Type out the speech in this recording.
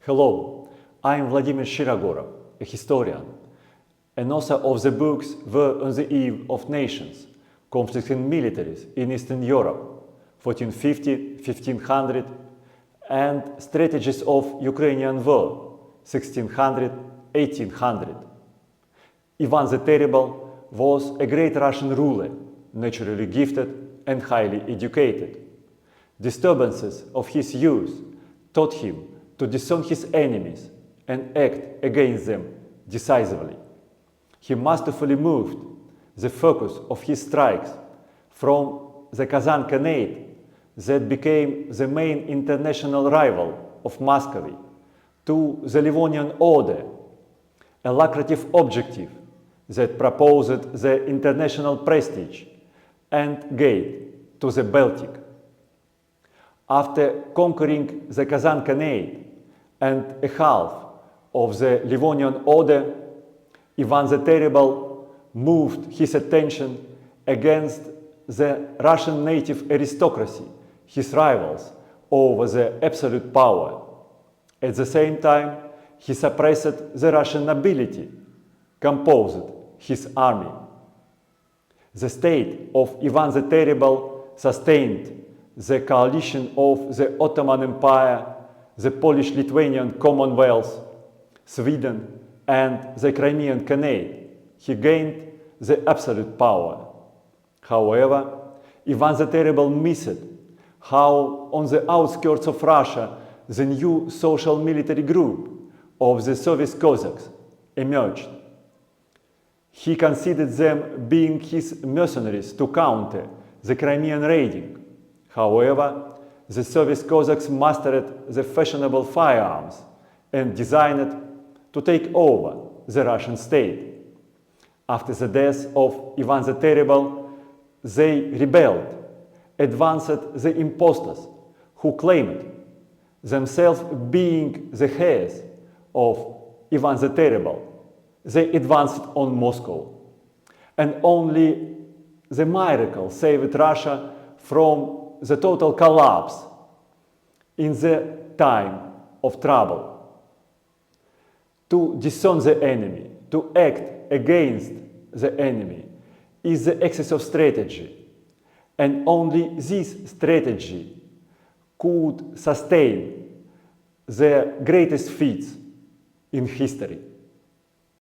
Hello, I am Vladimir Shirogorov, a historian, and author of the books War on the Eve of Nations, Conflicting Militaries in Eastern Europe, 1450-1500, and Strategies of Ukrainian War, 1600-1800. Ivan the Terrible was a great Russian ruler, naturally gifted and highly educated. Disturbances of his youth taught him to discern his enemies and act against them decisively. He masterfully moved the focus of his strikes from the Kazan Khanate that became the main international rival of Muscovy to the Livonian Order, a lucrative objective that proposed the international prestige and gate to the Baltic. After conquering the Kazan Khanate and a half of the Livonian Order, Ivan the Terrible moved his attention against the Russian native aristocracy, his rivals over the absolute power. At the same time, he suppressed the Russian nobility, composed his army. The state of Ivan the Terrible sustained the coalition of the Ottoman Empire, the Polish-Lithuanian Commonwealth, Sweden, and the Crimean Khanate. He gained the absolute power. However, Ivan the Terrible missed how on the outskirts of Russia the new social military group of the Soviet Cossacks emerged. He considered them being his mercenaries to counter the Crimean raiding. However, the Soviet Cossacks mastered the fashionable firearms and designed to take over the Russian state. After the death of Ivan the Terrible, they rebelled, advanced the impostors who claimed themselves being the heirs of Ivan the Terrible. They advanced on Moscow, and only the miracle saved Russia from the total collapse in the time of trouble. To discern the enemy, to act against the enemy, is the axis of strategy, and only this strategy could sustain the greatest feats in history.